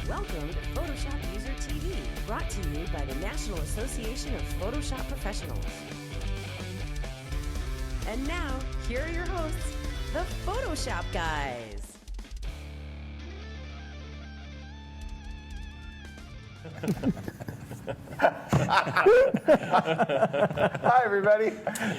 Welcome to PhotoshopUser TV, brought to you by the National Association of Photoshop Professionals. And now, here are your hosts, the Photoshop Guys. Hi, everybody,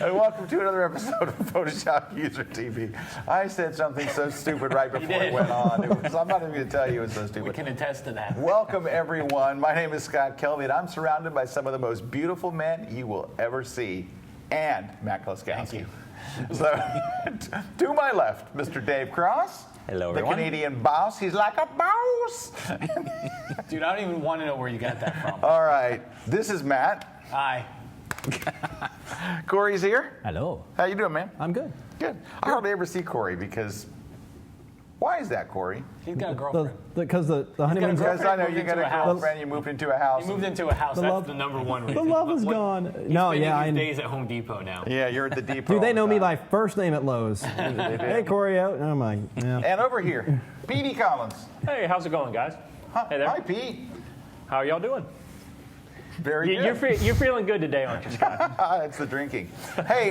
and welcome to another episode of PhotoshopUser TV. I said something so stupid right before it went on. I'm not even going to tell you it was so stupid. We can attest to that. Welcome, everyone. My name is Scott Kelby, and I'm surrounded by some of the most beautiful men you will ever see, and Matt Kloskowski. So, to my left, Mr. Dave Cross. Hello, the everyone. Canadian boss. He's like a boss. Dude, I don't even want to know where you got that from. All right, this is Matt. Hi. Corey's here. Hello. How you doing, man? I'm good. Good. I hardly ever see Corey because. Why is that, Corey? He's got a girlfriend. Because the honeymoon. Because I know you moved got into a a house. girlfriend, you moved into a house. He moved into a house. The That's love- the number one The reason. love is What- gone. He's No, spending yeah, his I. days at Home Depot now. Yeah, you're at the depot. Dude, they all know the me time. by first name at Lowe's. Hey, Corey out. Oh my. Yeah. And over here, Petey Collins. Hey, how's it going, guys? Hey there. Hi, Pete. How are y'all doing? Very good. You're feeling good today, aren't you, Scott? It's the drinking. Hey,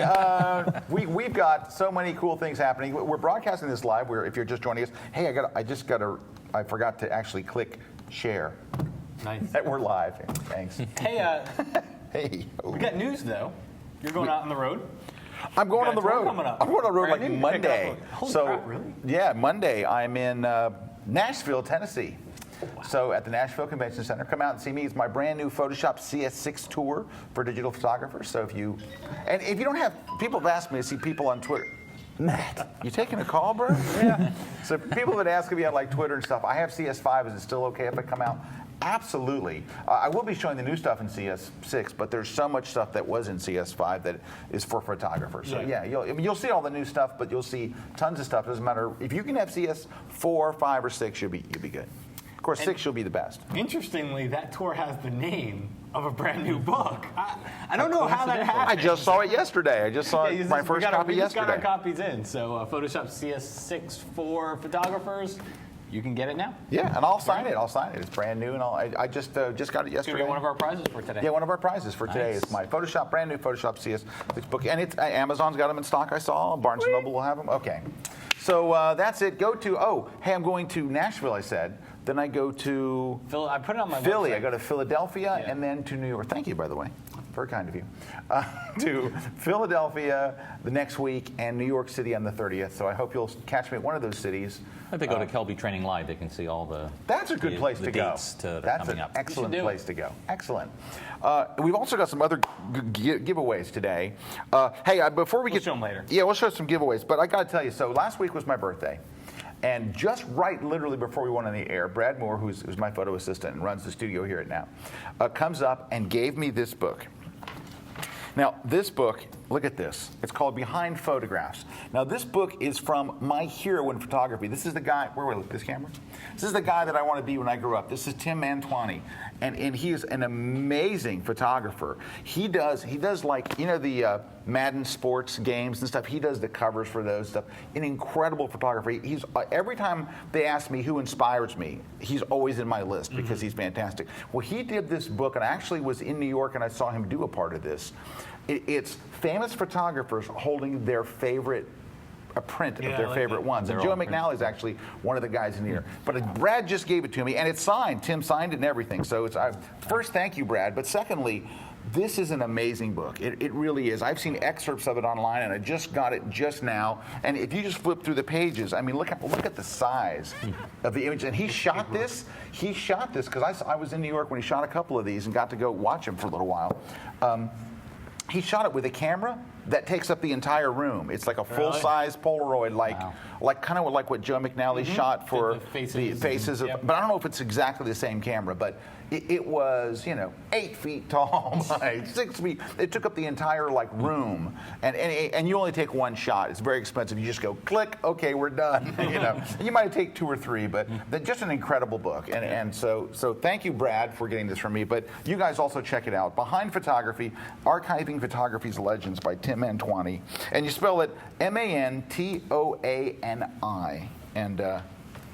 we've got so many cool things happening. We're broadcasting this live. If you're just joining us, hey, I forgot to actually click share. Nice. That we're live. Thanks. Hey, Hey. we got news, though. You're going out on the road? I'm going got on the a tour road. coming up. I'm going on the road Brand like new? Monday. Holy So, crap, really? yeah, Monday I'm in Nashville, Tennessee. Wow. So at the Nashville Convention Center, come out and see me. It's my brand new Photoshop CS6 tour for digital photographers. So if you don't have, people have asked me to see people on Twitter. Matt, you taking a call, bro? Yeah. So people that ask me on like Twitter and stuff, I have CS5. Is it still okay if I come out? Absolutely. I will be showing the new stuff in CS6, but there's so much stuff that was in CS5 that is for photographers. So yeah, you'll see all the new stuff, but you'll see tons of stuff. Doesn't matter if you can have CS4, 5, or 6, you'll be good. Of course, 6 will be the best. Interestingly, that tour has the name of a brand new book. I don't know how that happened. I just saw it yesterday. I just saw my first copy we just got our yesterday. copies in. So Photoshop CS6 for photographers. You can get it now. Yeah, and I'll sign it. It's brand new, and I just got it It's going yesterday. to be one of our prizes for today. Yeah, one of our prizes for today is my brand new Photoshop CS6 book, and it's Amazon's got them in stock. I saw Barnes and Noble will have them. Okay, so that's it. Hey, I'm going to Nashville. I said. Then I go to I put it on my Philly. website. I go to Philadelphia and then to New York. Thank you, by the way. Very kind of you. To Philadelphia the next week and New York City on the 30th. So I hope you'll catch me at one of those cities. If they go to Kelby Training Live, they can see all the. That's a good place to go. Dates that That's are coming an up. excellent do place it. to go. Excellent. We've also got some other giveaways today. Hey, before we We'll get show 'em later. Yeah, we'll show some giveaways. But I got to tell you, so last week was my birthday. And just literally before we went on the air, Brad Moore, who's my photo assistant and runs the studio here at Now, comes up and gave me this book. Now, this book, look at this. It's called Behind Photographs. Now, this book is from my hero in photography. This is the guy, where will I look, this camera? This is the guy that I want to be when I grow up. This is Tim Mantoani. And he is an amazing photographer. He does like, the Madden sports games and stuff. He does the covers for those stuff. An incredible photographer. He's every time they ask me who inspires me, he's always in my list because he's fantastic. Well, he did this book, and I actually was in New York and I saw him do a part of this. It's famous photographers holding their favorite a print of their favorite ones. And Joe McNally is actually one of the guys in here. But Brad just gave it to me, and it's signed. Tim signed it and everything. So first, thank you, Brad. But secondly, this is an amazing book. It really is. I've seen excerpts of it online, and I just got it just now. And if you just flip through the pages, I mean, look at the size of the image. And he shot this because I was in New York when he shot a couple of these and got to go watch him for a little while. He shot it with a camera that takes up the entire room. It's like a full-size Polaroid, kind of like what Joe McNally shot for the faces of. But I don't know if it's exactly the same camera. But it was 8 feet tall by 6 feet. It took up the entire room, and you only take one shot. It's very expensive. You just go click. Okay, we're done. You might take 2 or 3, but just an incredible book. And so thank you, Brad, for getting this from me. But you guys also check it out. Behind Photography, Archiving Photography's Legends by Tim Mantoani, and you spell it Mantoani. And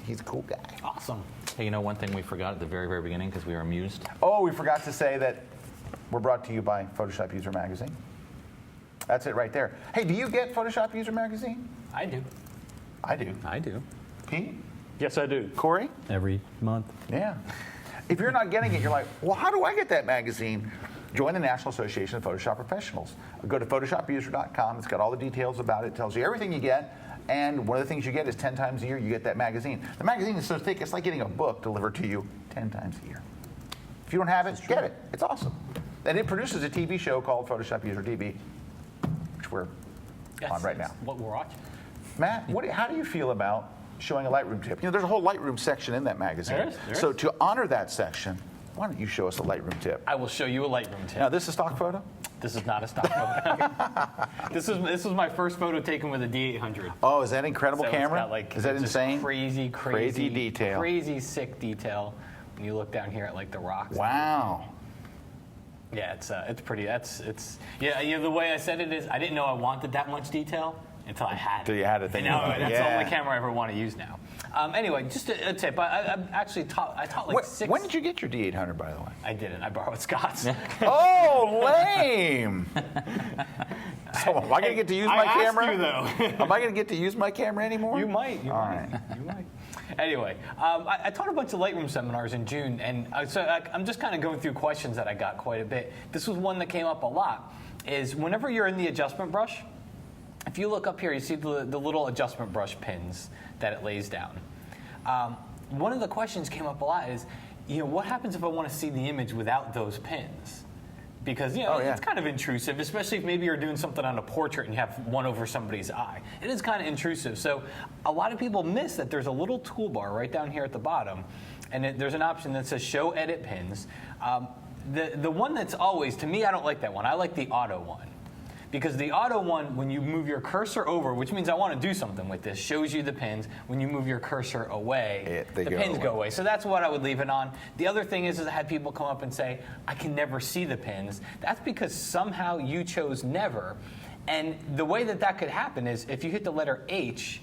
He's a cool guy. Awesome. Hey, you know one thing we forgot at the very, very beginning because we were amused? Oh, we forgot to say that we're brought to you by Photoshop User Magazine. That's it right there. Hey, do you get Photoshop User Magazine? I do. I do. I do. Pete? Yes, I do. Corey? Every month. Yeah. If you're not getting it, you're like, well, how do I get that magazine? Join the National Association of Photoshop Professionals. Go to PhotoshopUser.com. It's got all the details about it. It tells you everything you get. And one of the things you get is 10 times a year, you get that magazine. The magazine is so thick, it's like getting a book delivered to you 10 times a year. If you don't have it, get it. It's awesome. And it produces a TV show called Photoshop User TV, which we're on right now. What we're watching. Matt, how do you feel about showing a Lightroom tip? You know, there's a whole Lightroom section in that magazine. There is. So to honor that section, why don't you show us a Lightroom tip? I will show you a Lightroom tip. Now, this is stock photo? This is not a stock photo. This was my first photo taken with a D800. Oh, is that incredible So camera? It's got, like, is that just insane? Crazy detail. Crazy sick detail. When you look down here at like the rocks. Wow. Yeah, it's pretty. Yeah. The way I said it is, I didn't know I wanted that much detail until I had it. Till you had it. That's the only camera I ever want to use now. Anyway, just a tip. I actually taught like six. When did you get your D800, by the way? I didn't. I borrowed Scott's. Oh, lame! So am I going to get to use my camera? You, though. Am I going to get to use my camera anymore? You might. You All might. right. You might. Anyway, I taught a bunch of Lightroom seminars in June, and I'm just kind of going through questions that I got quite a bit. This was one that came up a lot, is whenever you're in the adjustment brush, if you look up here, you see the little adjustment brush pins that it lays down. One of the questions came up a lot is, what happens if I want to see the image without those pins? Because it's kind of intrusive, especially if maybe you're doing something on a portrait and you have one over somebody's eye. It is kind of intrusive. So a lot of people miss that there's a little toolbar right down here at the bottom, and there's an option that says Show Edit Pins. The one that's always, to me, I don't like that one. I like the auto one. Because the auto one, when you move your cursor over, which means I want to do something with this, shows you the pins. When you move your cursor away, the pins go away. So that's what I would leave it on. The other thing is I had people come up and say, I can never see the pins. That's because somehow you chose never. And the way that could happen is if you hit the letter H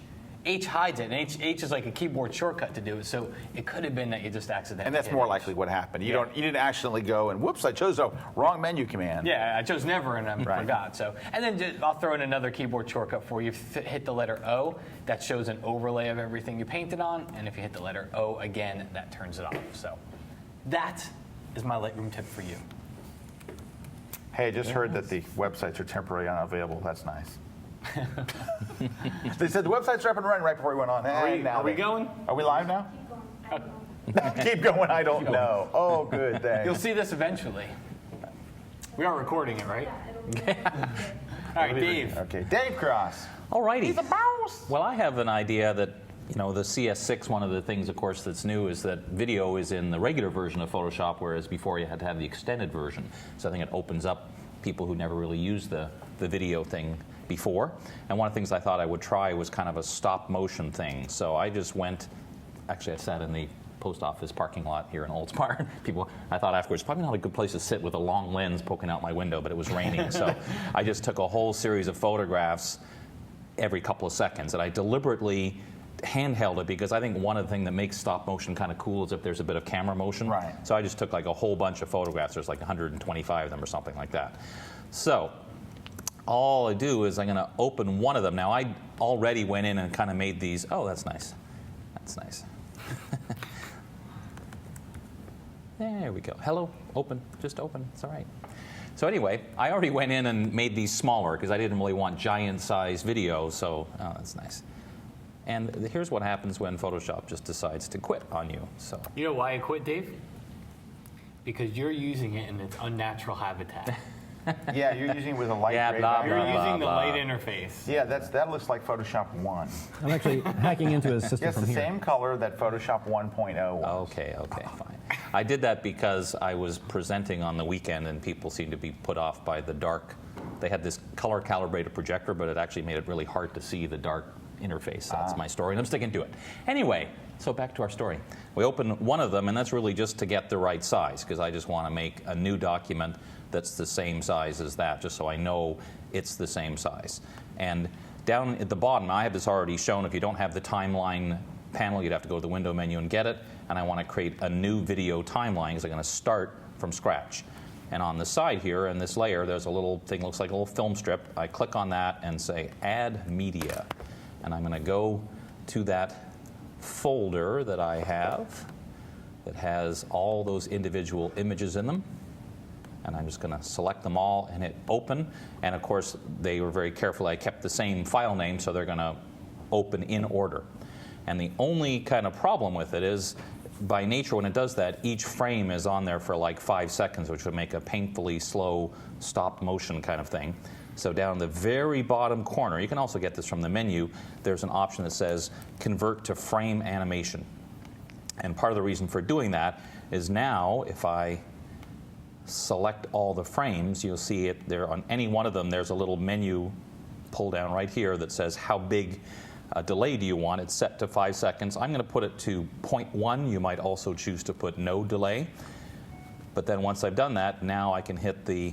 hides it, and H is like a keyboard shortcut to do it. So it could have been that you just accidentally. And that's hit more H. likely what happened. You didn't accidentally go and whoops, I chose a wrong menu command. Yeah, I chose never and I forgot. So, and then I'll throw in another keyboard shortcut for you. Hit the letter O, that shows an overlay of everything you painted on, and if you hit the letter O again, that turns it off. So, that is my Lightroom tip for you. Hey, I just heard that the websites are temporarily unavailable. That's nice. They said the websites are up and running right before we went on. Are we going? Are we live now? Keep going. I don't know. Oh, good. Thanks. You'll see this eventually. We are recording it, right? All right, Dave. Okay, Dave Cross. All righty. He's a mouse. Well, I have an idea that, the CS6, one of the things, of course, that's new is that video is in the regular version of Photoshop, whereas before you had to have the extended version. So I think it opens up people who never really used the video thing before. And one of the things I thought I would try was kind of a stop motion thing. So I just went, actually I sat in the post office parking lot here in Oldsmar. I thought afterwards, probably not a good place to sit with a long lens poking out my window, but it was raining. So I just took a whole series of photographs every couple of seconds. And I deliberately handheld it because I think one of the things that makes stop motion kind of cool is if there's a bit of camera motion. Right. So I just took like a whole bunch of photographs. There's like 125 of them or something like that. So all I do is I'm going to open one of them. Now, I already went in and kind of made these. Oh, that's nice. That's nice. There we go. Hello. Open. Just open. It's all right. So anyway, I already went in and made these smaller because I didn't really want giant-sized video. So, oh, that's nice. And here's what happens when Photoshop just decides to quit on you. So. You know why I quit, Dave? Because you're using it in its unnatural habitat. Yeah, you're using it with a light. Yeah, gray blah, background. You're using the blah. light interface. Yeah, that looks like Photoshop 1. I'm actually hacking into his system It's from the here. same color that Photoshop 1.0 was. Okay, fine. I did that because I was presenting on the weekend and people seemed to be put off by the dark. They had this color calibrated projector, but it actually made it really hard to see the dark interface. That's my story, and I'm sticking to it. Anyway, so back to our story. We open one of them, and that's really just to get the right size, because I just want to make a new document that's the same size as that, just so I know it's the same size. And down at the bottom, I have this already shown. If you don't have the timeline panel, you'd have to go to the window menu and get it, and I want to create a new video timeline because I'm going to start from scratch. And on the side here, in this layer, there's a little thing, looks like a little film strip. I click on that and say Add Media. And I'm going to go to that folder that I have that has all those individual images in them. And I'm just going to select them all and hit Open. And of course, they were very careful. I kept the same file name, so they're going to open in order. And the only kind of problem with it is, by nature, when it does that, each frame is on there for like 5 seconds, which would make a painfully slow stop motion kind of thing. So down the very bottom corner, you can also get this from the menu, there's an option that says Convert to Frame Animation. And part of the reason for doing that is now, if I select all the frames, you'll see it there on any one of them, there's a little menu pull down right here that says how big a delay do you want. It's set to 5 seconds. I'm going to put it to 0.1. You might also choose to put no delay. But then once I've done that, now I can hit the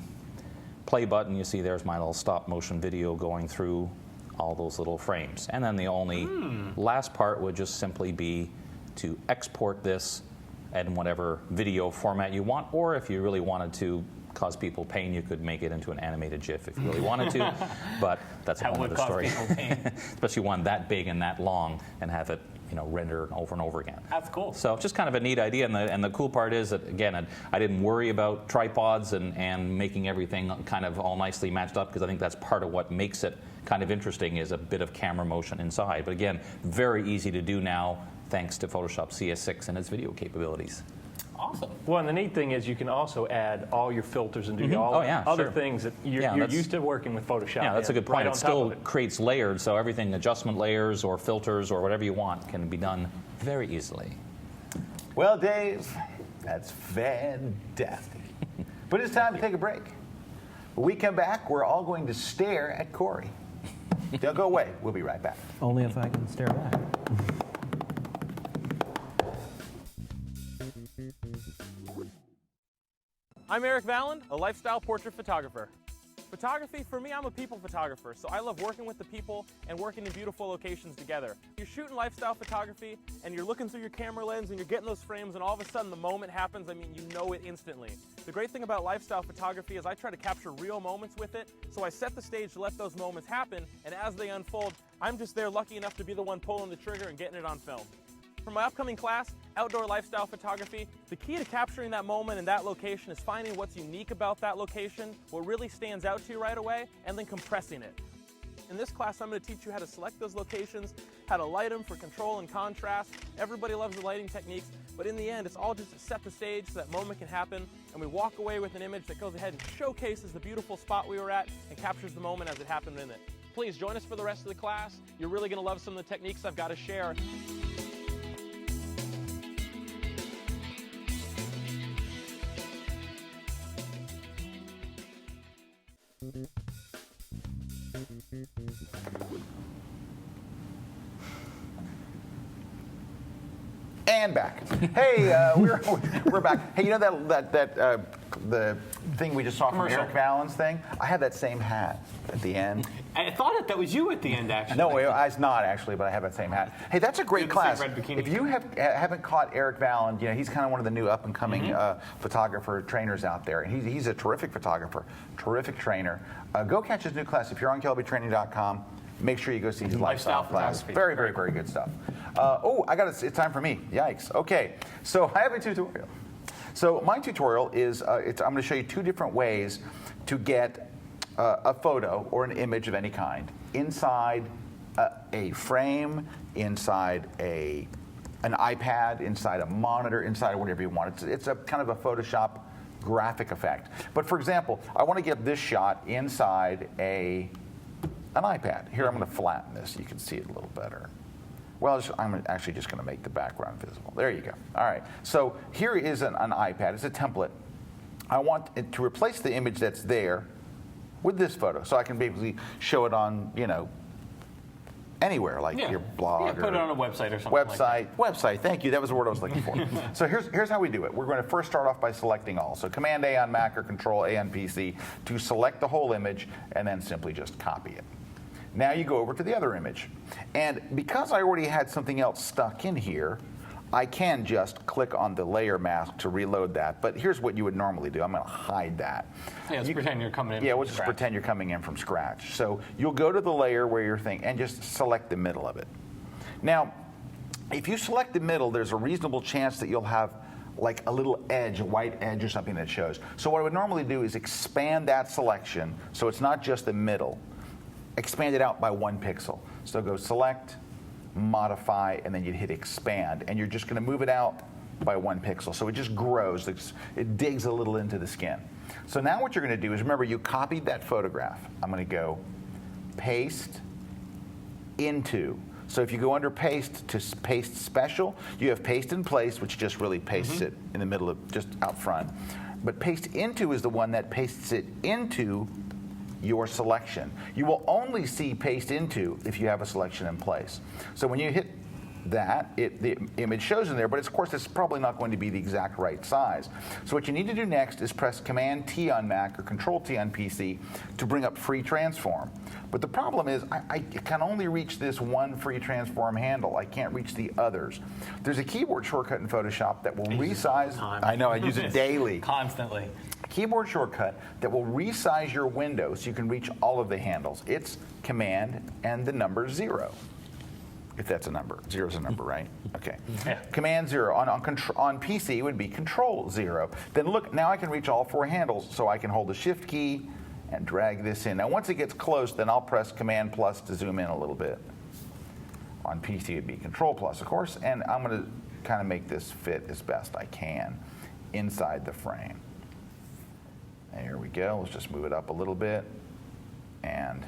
play button. You see there's my little stop motion video going through all those little frames. And then the only last part would just simply be to export this in whatever video format you want, or if you really wanted to cause people pain, you could make it into an animated GIF if you really wanted to, but that's a whole other story. Especially one that big and that long, and have it, you know, render over and over again. That's cool. So just kind of a neat idea, and the cool part is that, again, I didn't worry about tripods and making everything kind of all nicely matched up, because I think that's part of what makes it kind of interesting, is a bit of camera motion inside. But again, very easy to do now, thanks to Photoshop CS6 and its video capabilities. Awesome. Well, and the neat thing is you can also add all your filters and do all other things that you're used to working with Photoshop. Yeah, that's a good point. Right It still creates layered, so everything, adjustment layers or filters or whatever you want, can be done very easily. Well, Dave, that's fantastic. But it's time to take a break. When we come back, we're all going to stare at Corey. Don't go away. We'll be right back. Only if I can stare back. I'm Eric Valland, a lifestyle portrait photographer. Photography, for me, I'm a people photographer, so I love working with the people and working in beautiful locations together. You're shooting lifestyle photography and you're looking through your camera lens and you're getting those frames, and all of a sudden the moment happens. I mean, you know it instantly. The great thing about lifestyle photography is I try to capture real moments with it, so I set the stage to let those moments happen, and as they unfold, I'm just there lucky enough to be the one pulling the trigger and getting it on film. For my upcoming class, Outdoor Lifestyle Photography, the key to capturing that moment and that location is finding what's unique about that location, what really stands out to you right away, and then compressing it. In this class, I'm going to teach you how to select those locations, how to light them for control and contrast. Everybody loves the lighting techniques, but in the end, it's all just to set the stage so that moment can happen, and we walk away with an image that goes ahead and showcases the beautiful spot we were at and captures the moment as it happened in it. Please join us for the rest of the class. You're really going to love some of the techniques I've got to share. And back. Hey, we're back. Hey, you know the thing we just saw from Eric Valland's thing? I had that same hat at the end. I thought that was you at the end, actually. No, it's not actually, but I have that same hat. Hey, that's a great class. If you haven't caught Eric Valland, you know, he's kind of one of the new up-and-coming photographer trainers out there. And he's a terrific photographer, terrific trainer. Go catch his new class. If you're on KelbyTraining.com, make sure you go see his lifestyle class. Very, very, very good stuff. It's time for me. Yikes. Okay, so I have a tutorial. So my tutorial is, I'm going to show you two different ways to get a photo or an image of any kind inside a frame, inside an iPad, inside a monitor, inside whatever you want. It's a kind of a Photoshop graphic effect. But for example, I want to get this shot inside an iPad. Here, I'm going to flatten this so you can see it a little better. Well, I'm actually just going to make the background visible. There you go. All right. So here is an iPad. It's a template. I want it to replace the image that's there with this photo, so I can basically show it on, you know, anywhere, like your blog. Yeah, put it on a website or something. Website. Thank you. That was the word I was looking for. So here's how we do it. We're going to first start off by selecting all. So Command A on Mac or Control A on PC to select the whole image, and then simply just copy it. Now you go over to the other image. And because I already had something else stuck in here, I can just click on the layer mask to reload that. But here's what you would normally do. I'm going to hide that. Yeah, let's pretend you're coming in Yeah, from we'll just scratch. pretend you're coming in from scratch. So you'll go to the layer where you're thinking and just select the middle of it. Now, if you select the middle, there's a reasonable chance that you'll have like a little edge, a white edge or something that shows. So what I would normally do is expand that selection so it's not just the middle. Expand it out by 1 pixel. So go select, modify, and then you'd hit expand, and you're just going to move it out by 1 pixel. So it just grows. It digs a little into the skin. So now what you're going to do is, remember, you copied that photograph. I'm going to go paste into. So if you go under paste to paste special, you have paste in place, which just really pastes it in the middle of just out front. But paste into is the one that pastes it into your selection. You will only see paste into if you have a selection in place. So when you hit that, the image shows in there, but of course it's probably not going to be the exact right size. So what you need to do next is press Command T on Mac or Control T on PC to bring up free transform. But the problem is I can only reach this one free transform handle. I can't reach the others. There's a keyboard shortcut in Photoshop that will resize. I know, I use it daily. Constantly. Keyboard shortcut that will resize your window so you can reach all of the handles. It's Command and the number 0. If that's a number. 0 is a number, right? Okay. Yeah. Command 0. On PC, it would be Control 0. Then look, now I can reach all 4 handles, so I can hold the Shift key and drag this in. Now, once it gets close, then I'll press Command plus to zoom in a little bit. On PC, it'd be Control plus, of course, and I'm going to kind of make this fit as best I can inside the frame. There we go. Let's just move it up a little bit. And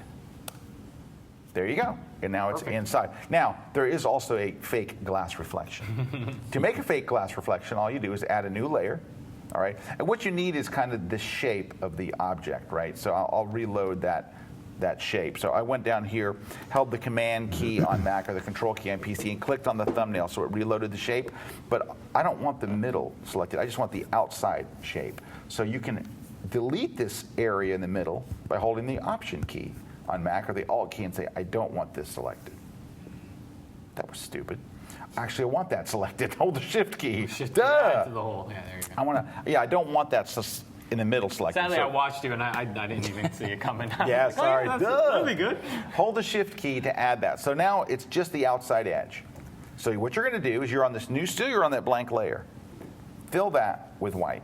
there you go. And now it's inside. Now, there is also a fake glass reflection. To make a fake glass reflection, all you do is add a new layer. All right. And what you need is kind of the shape of the object, right? So I'll reload that shape. So I went down here, held the Command key on Mac or the Control key on PC, and clicked on the thumbnail, so it reloaded the shape. But I don't want the middle selected. I just want the outside shape. So you can delete this area in the middle by holding the Option key on Mac or the Alt key and say, I don't want this selected. That was stupid. Actually, I want that selected. Hold the Shift key. Shift Duh. to the hole. Yeah, there you go. I don't want that in the middle selected. Sadly, I watched you and I didn't even see it coming. Yeah, Like, sorry. yeah, Duh. that'll be good. Hold the Shift key to add that. So now it's just the outside edge. So what you're going to do is you're on this new, still you're on that blank layer. Fill that with white.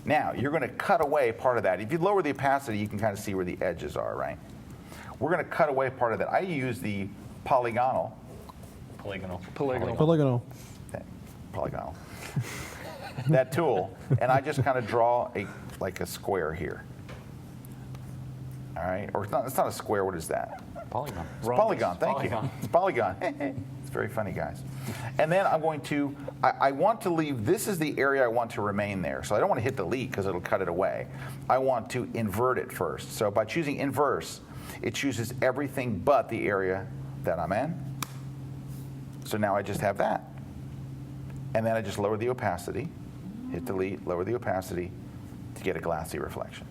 Now, you're going to cut away part of that. If you lower the opacity, you can kind of see where the edges are, right? We're going to cut away part of that. I use the Polygonal. Polygonal. That tool, and I just kind of draw like a square here. All right, or it's not a square. What is that? Polygon. It's polygon. Thank you. It's polygon. It's very funny, guys. And then I'm going to. I want to leave. This is the area I want to remain there. So I don't want to hit delete because it'll cut it away. I want to invert it first. So by choosing inverse, it chooses everything but the area that I'm in. So now I just have that. And then I just lower the opacity, hit delete, lower the opacity to get a glassy reflection.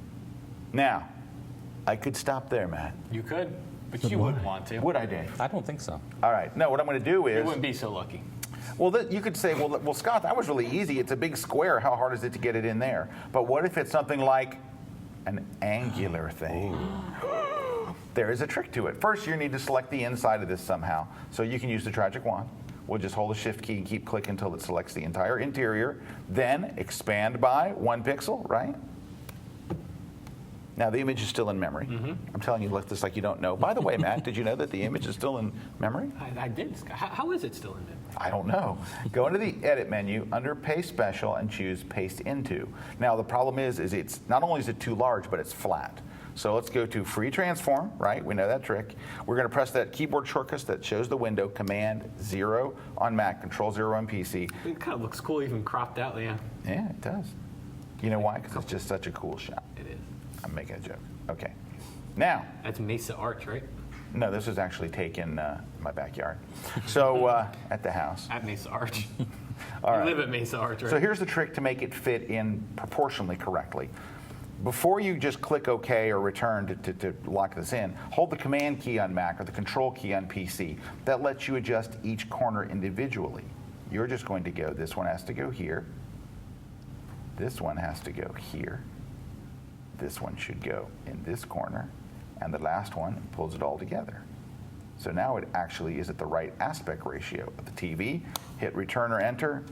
Now, I could stop there, Matt. You could, but you wouldn't want to. Would I, Dave? I don't think so. All right. No, what I'm going to do is... You wouldn't be so lucky. Well, you could say, well, Scott, that was really easy. It's a big square. How hard is it to get it in there? But what if it's something like an angular thing? There is a trick to it. First, you need to select the inside of this somehow. So you can use the tragic wand. We'll just hold the Shift key and keep clicking until it selects the entire interior. Then expand by 1 pixel, right? Now the image is still in memory. I'm telling you this like you don't know. By the way, Matt, did you know that the image is still in memory? I did. How is it still in memory? I don't know. Go into the Edit menu under Paste Special and choose Paste Into. Now the problem is it's not only is it too large, but it's flat. So let's go to Free Transform, right? We know that trick. We're going to press that keyboard shortcut that shows the window, Command 0 on Mac, Control 0 on PC. It kind of looks cool, even cropped out, yeah. Yeah, it does. You know why? Because it's just such a cool shot. It is. I'm making a joke. Okay. Now. That's Mesa Arch, right? No, this was actually taken in my backyard. So at the house. At Mesa Arch. All right. You live at Mesa Arch, right? So here's the trick to make it fit in proportionally correctly. before you just click OK or return to lock this in, hold the Command key on Mac or the Control key on PC. That lets you adjust each corner individually. You're just going to go, this one has to go here. This one has to go here. This one should go in this corner. And the last one pulls it all together. So now it actually is at the right aspect ratio of the TV. Hit return or enter,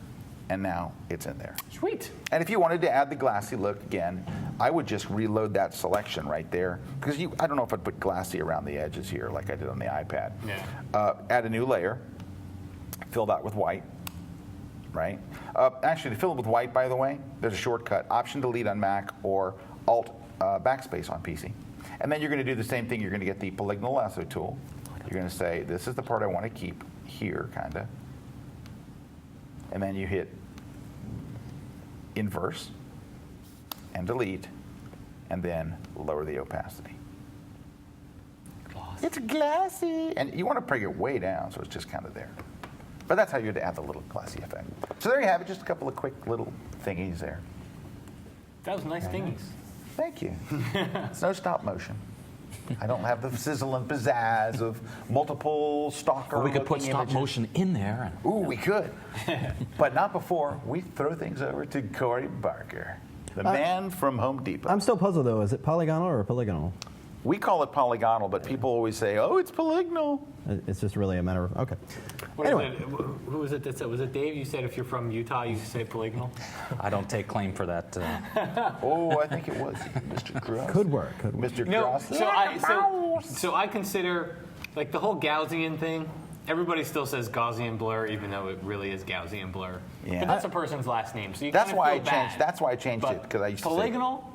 and now it's in there. Sweet. And if you wanted to add the glassy look again, I would just reload that selection right there. Because I don't know if I'd put glassy around the edges here like I did on the iPad. Yeah. Add a new layer, fill that with white, right? Actually, to fill it with white, by the way, there's a shortcut, Option Delete on Mac or Alt Backspace on PC. And then you're going to do the same thing. You're going to get the Polygonal Lasso tool. You're going to say, this is the part I want to keep here, kind of. And then you hit Inverse and Delete, and then lower the opacity. Glossy. It's glassy. And you want to bring it way down, so it's just kind of there. But that's how you'd add the little glassy effect. So there you have it, just a couple of quick little thingies there. That was nice thingies. Thank you. It's no stop motion. I don't have the sizzle and pizzazz of multiple stalker. Well, we could put looking stop images. motion in there. Ooh, we could. But not before we throw things over to Corey Barker, the man from Home Depot. I'm still puzzled, though. Is it polygonal or polygonal? We call it polygonal, but people always say, oh, it's polygonal. It's just really a matter of, okay. Anyway. Who was it that said? Was it Dave? You said if you're from Utah, you say polygonal? I don't take claim for that. Oh, I think it was Mr. Cross. Could work. Mr. No, Cross. so I consider, like, the whole Gaussian thing, everybody still says Gaussian blur, even though it really is Gaussian blur. Yeah. But that's a person's last name, so you That's kind of why I feel changed. bad. That's why I changed it, because I used to say Polygonal?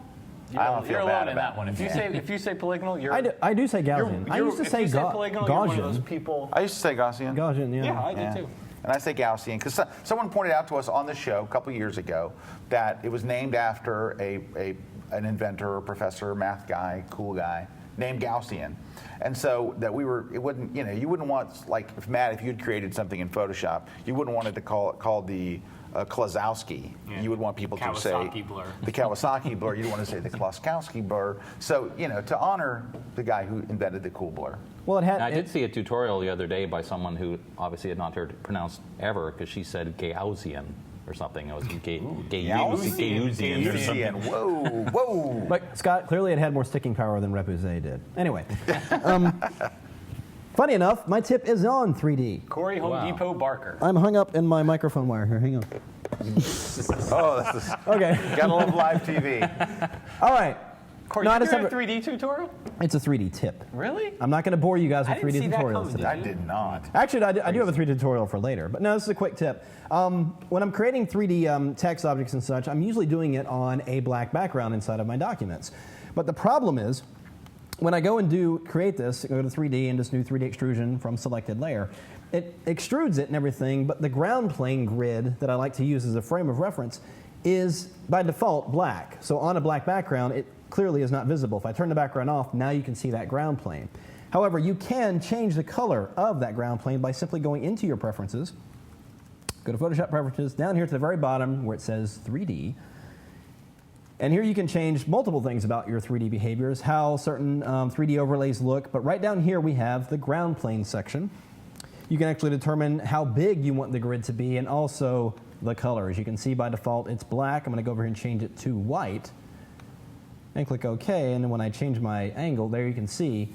I don't feel You're bad alone in about that one. it. If you say polygonal, you're. I do say Gaussian. I used to say if you say polygonal, you're one of those Gaussian. people. I used to say Gaussian. Gaussian, yeah. Yeah, I do too. And I say Gaussian because someone pointed out to us on the show a couple years ago that it was named after an inventor, a professor, math guy, cool guy named Gaussian. And so that you wouldn't want, like, if you'd created something in Photoshop, you wouldn't want it to call the Klazowski. Yeah. You would want people to say Kawasaki blur. the Kawasaki blur. You'd want to say the Kloskowski blur. So, to honor the guy who invented the cool blur. Well, I did see a tutorial the other day by someone who obviously had not heard it pronounced ever, because she said Gaussian or something. It was Gaussian or something. Whoa, whoa. But Scott, clearly it had more sticking power than Repoussé did. Anyway. Funny enough, my tip is on 3D. Corey Home Depot Barker. I'm hung up in my microphone wire here. Hang on. Oh, this is Okay. gotta love live TV. All right. Corey, No, I you just did a have 3D tutorial? It's a 3D tip. Really? I'm not going to bore you guys with I didn't 3D see that tutorials coming, today. did I did not. Actually, I do have a 3D tutorial for later, but no, this is a quick tip. When I'm creating 3D text objects and such, I'm usually doing it on a black background inside of my documents. But the problem is, when I go and create this, go to 3D and just do 3D extrusion from selected layer, it extrudes it and everything, but the ground plane grid that I like to use as a frame of reference is by default black. So on a black background, it clearly is not visible. If I turn the background off, now you can see that ground plane. However, you can change the color of that ground plane by simply going into your preferences, go to Photoshop Preferences, down here to the very bottom where it says 3D, and here you can change multiple things about your 3D behaviors, how certain 3D overlays look, but right down here we have the ground plane section. You can actually determine how big you want the grid to be and also the color. As you can see by default it's black. I'm going to go over here and change it to white and click OK, and then when I change my angle, there you can see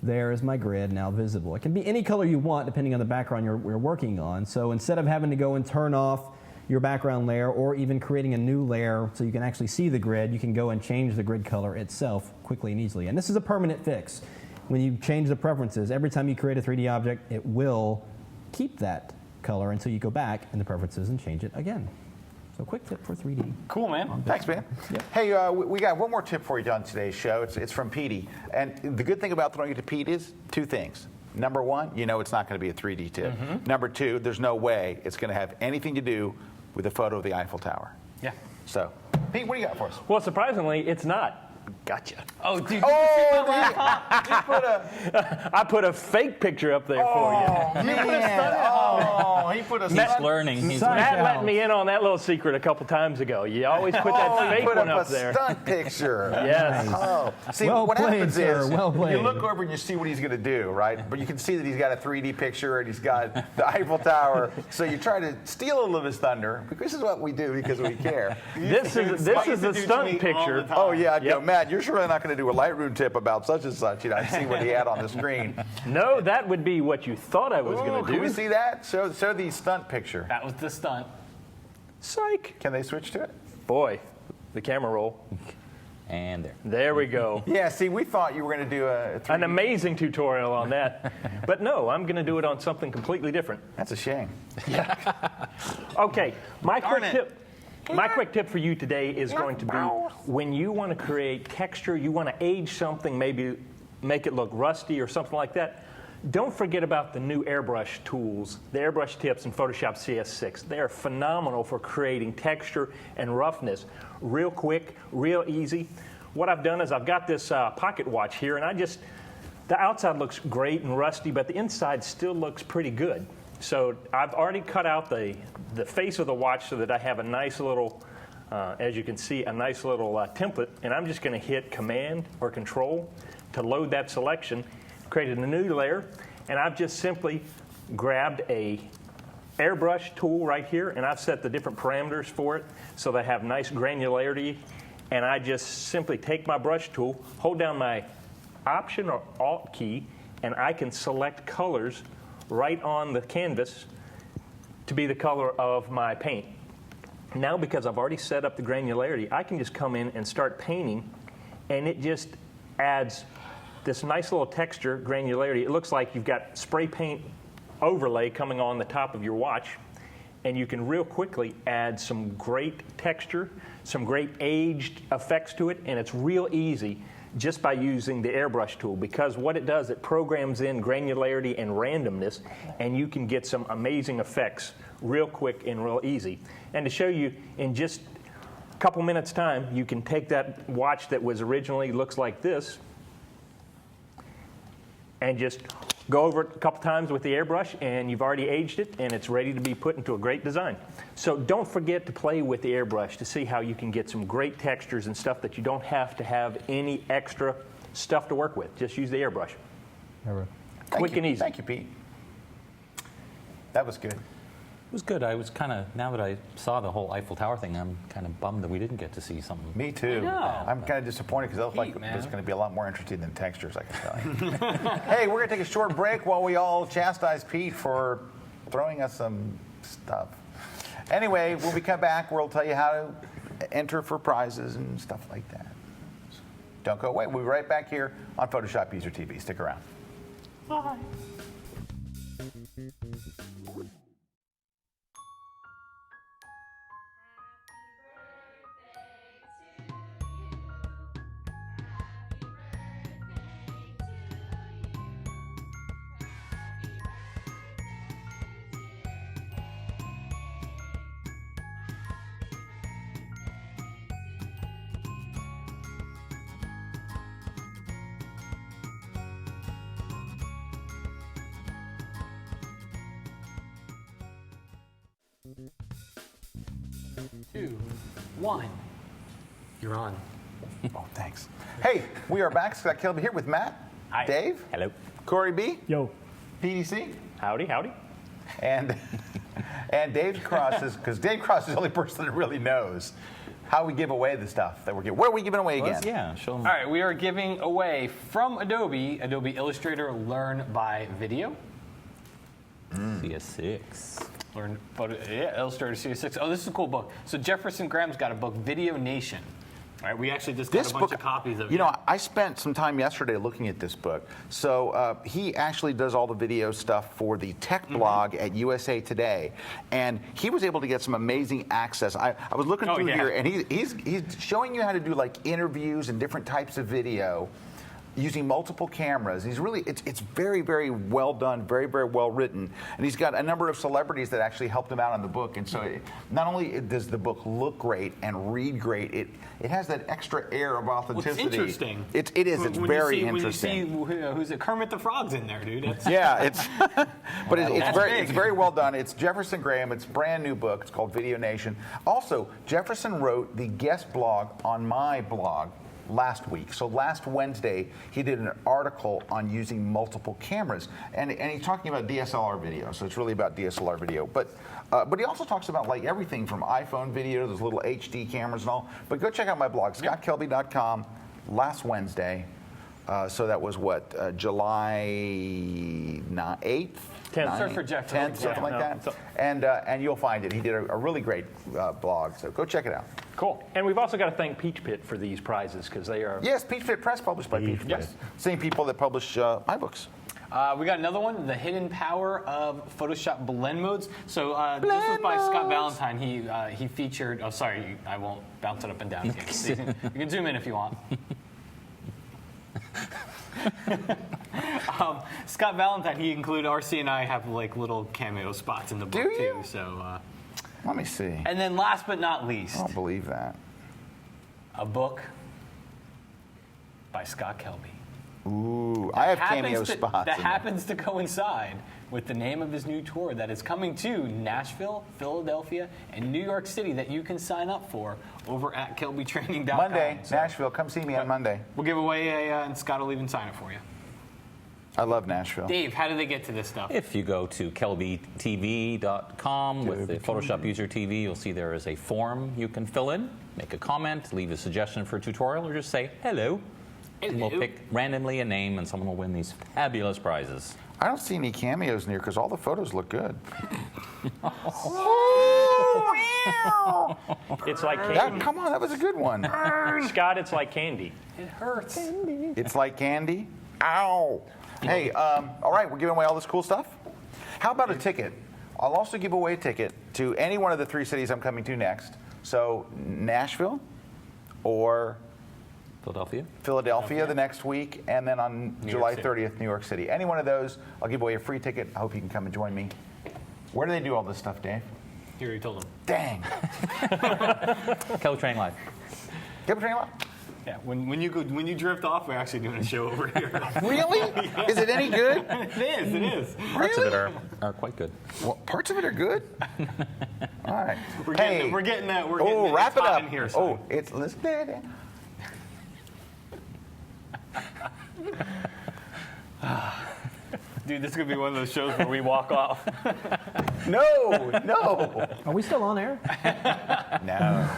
there is my grid now visible. It can be any color you want depending on the background you're working on. So instead of having to go and turn off your background layer or even creating a new layer so you can actually see the grid, you can go and change the grid color itself quickly and easily. And this is a permanent fix. When you change the preferences, every time you create a 3D object, it will keep that color until you go back in the preferences and change it again. So quick tip for 3D. Cool, man. Thanks, man. Yep. Hey, we got one more tip for you on today's show. It's from Petey. And the good thing about throwing it to Pete is two things. Number one, it's not going to be a 3D tip. Mm-hmm. Number two, there's no way it's going to have anything to do with a photo of the Eiffel Tower. Yeah. So, Pete, what do you got for us? Well, surprisingly, it's not. Gotcha. Oh, dude, did you see my laptop? I put a fake picture up there for you. He put a He's learning. He's learning. Matt let me in on that little secret a couple times ago. You always put that fake one up there. Stunt picture. Yes. Oh, see, Well what played, happens sir. is Well played. you look over and you see what he's going to do, right? But you can see that he's got a 3D picture and he's got the Eiffel Tower. So you try to steal a little of his thunder. This is what we do because we care. This is the stunt picture. Oh yeah, I'd go, Matt, you're surely not going to do a Lightroom tip about such and such. You know, I see what he had on the screen. No, that would be what you thought I was going to do. Can we see that? Show the stunt picture. That was the stunt. Psych. Can they switch to it? Boy, the camera roll. And there. There we go. Yeah, see, we thought you were going to do a 3D. An amazing tutorial on that. But no, I'm going to do it on something completely different. That's a shame. Okay, my quick tip for you today is going to be when you want to create texture, you want to age something, maybe make it look rusty or something like that, don't forget about the new Airbrush tools, the Airbrush tips in Photoshop CS6. They are phenomenal for creating texture and roughness real quick, real easy. What I've done is I've got this pocket watch here, and the outside looks great and rusty, but the inside still looks pretty good. So I've already cut out the face of the watch so that I have a nice little, as you can see, a nice little template, and I'm just going to hit Command or Control to load that selection, created a new layer, and I've just simply grabbed a Airbrush tool right here, and I've set the different parameters for it so they have nice granularity, and I just simply take my brush tool, hold down my Option or Alt key, and I can select colors right on the canvas to be the color of my paint. Now, because I've already set up the granularity, I can just come in and start painting, and it just adds this nice little texture, granularity. It looks like you've got spray paint overlay coming on the top of your watch, and you can real quickly add some great texture, some great aged effects to it, and it's real easy just by using the Airbrush tool, because what it does, it programs in granularity and randomness, and you can get some amazing effects real quick and real easy. And to show you in just a couple minutes time, you can take that watch that was originally looks like this and just go over it a couple times with the airbrush, and you've already aged it, and it's ready to be put into a great design. So don't forget to play with the airbrush to see how you can get some great textures and stuff that you don't have to have any extra stuff to work with. Just use the airbrush. Quick and easy. Thank you, Pete. That was good. It was good. I was kind of, now that I saw the whole Eiffel Tower thing, I'm kind of bummed that we didn't get to see something. Me too. I know. I'm kind of disappointed because I looked like man. it was going to be a lot more interesting than textures, I can tell you. Hey, we're going to take a short break while we all chastise Pete for throwing us some stuff. Anyway, when we come back, we'll tell you how to enter for prizes and stuff like that. Don't go away. We'll be right back here on Photoshop User TV. Stick around. Bye. Two, one. You're on. Oh, thanks. Hey, we are back. Scott Kilby here with Matt, Hi. Dave, Hello. Corey B, Yo. PDC, Howdy, howdy. and Dave Cross is, because Dave Cross is the only person that really knows how we give away the stuff that we're giving. What are we giving away again? Yeah, show them. All right, we are giving away from Adobe Illustrator Learn by Video. CS6. Learn Illustrator CS6. Oh, this is a cool book. So Jefferson Graham's got a book, Video Nation. All right, we actually just got a bunch of copies of it. You know, I spent some time yesterday looking at this book. So he actually does all the video stuff for the tech blog at USA Today, and he was able to get some amazing access. I was looking through here, and he's showing you how to do like interviews and different types of video. using multiple cameras. He's really, it's very, very well done, very, very well written. And he's got a number of celebrities that actually helped him out on the book. And so not only does the book look great and read great, it has that extra air of authenticity. It's interesting. It is. It's very interesting. When you see who's it? Kermit the Frog's in there, dude. Yeah, it's but it's big. very well done. It's Jefferson Graham. It's a brand new book. It's called Video Nation. Also, Jefferson wrote the guest blog on my blog last week. So last Wednesday, he did an article on using multiple cameras, and he's talking about DSLR video. So it's really about DSLR video, but he also talks about like everything from iPhone video, those little HD cameras and all. But go check out my blog, scottkelby.com. Last Wednesday. So that was what, July 8th? 10th. Search for Jeff. 10th, something like that. And you'll find it. He did a really great blog, so go check it out. Cool. And we've also got to thank Peach Pit for these prizes because they are. Yes, Peach Pit Press, published by Peach Pit. Yes. Same people that publish my books. We got another one, The Hidden Power of Photoshop Blend Modes. So this was by Scott Valentine. He featured, oh sorry, I won't bounce it up and down. You can zoom in if you want. Scott Valentine, he included, RC and I have like little cameo spots in the book too. So let me see. and then last but not least, I don't believe that. a book by Scott Kelby. Ooh, I have cameo spots. That happens to coincide with the name of his new tour that is coming to Nashville, Philadelphia, and New York City that you can sign up for over at kelbytraining.com. Monday, Nashville. Come see me on Monday. We'll give away and Scott will even sign it for you. I love Nashville. Dave, how do they get to this stuff? If you go to kelbytv.com with the Photoshop User TV, you'll see there is a form you can fill in, make a comment, leave a suggestion for a tutorial, or just say hello. And we'll pick randomly a name, and someone will win these fabulous prizes. I don't see any cameos in here because all the photos look good. It's like candy. Come on, that was a good one. Scott, it's like candy. It hurts. It's like candy. Ow. Hey, all right, we're giving away all this cool stuff. How about a ticket? I'll also give away a ticket to any one of the 3 cities I'm coming to next. So Nashville or Philadelphia the next week, and then on July 30th, New York City. Any one of those, I'll give away a free ticket. I hope you can come and join me. Where do they do all this stuff, Dave? Here, you told them. Dang. Kelby Training Live. Kelby Training Live. Yeah, when you drift off, we're actually doing a show over here. Really? Is it any good? It is. Parts of it are quite good. Well, parts of it are good. All right. We're getting that. Wrap it up. In here, it's listed. Dude, this is gonna be one of those shows where we walk off. No. Are we still on air? No.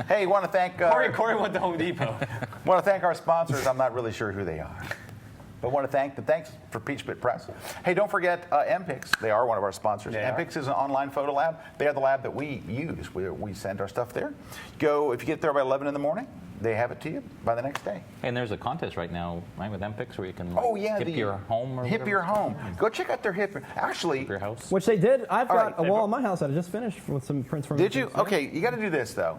Hey, want to thank Corey went to Home Depot. Want to thank our sponsors. I'm not really sure who they are, but want to thanks for Peach Pit Press. Hey, don't forget MPix. They are one of our sponsors. MPix is an online photo lab. They are the lab that we use. We send our stuff there. If you get there by 11 in the morning, they have it to you by the next day. And there's a contest right now, right, with MPix where you can hip your home or hip whatever. your home. Go check out their hip. Actually, Hip your house. Which they did. I've got right, a wall in my house that I just finished with some prints from. Did you? Yeah. Okay, you got to do this though.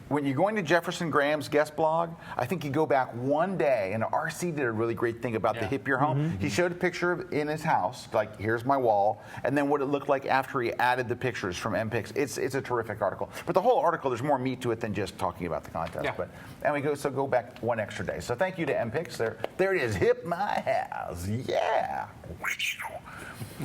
When you're going to Jefferson Graham's guest blog, I think you go back one day, and RC did a really great thing about the hip your home. He showed a picture in his house, like here's my wall, and then what it looked like after he added the pictures from MPix. It's a terrific article. But the whole article, there's more meat to it than just talking about the contest. Yeah. So go back one extra day. So thank you to MPix. There it is, hip my house, yeah.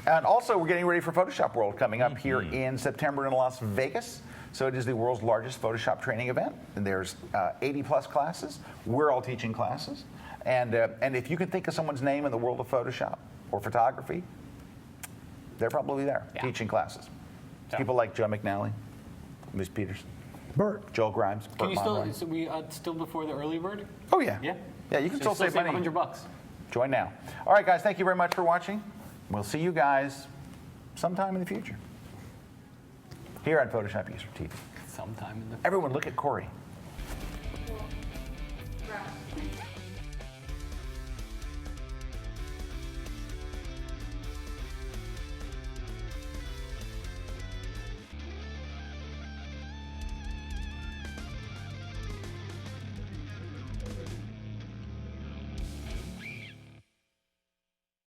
And also, we're getting ready for Photoshop World coming up here in September in Las Vegas. So it is the world's largest Photoshop training event, and there's 80 plus classes. We're all teaching classes, and if you can think of someone's name in the world of Photoshop or photography, they're probably there teaching classes. People like Joe McNally, Ms. Peterson, Bert, Joel Grimes. Can Bert you still? Monroy. So we still before the early bird? Oh yeah. Yeah. Yeah, you can So still save money. $100. Join now. All right, guys. Thank you very much for watching. We'll see you guys sometime in the future here on Photoshop User TV. Sometime in the. Everyone, look at Corey.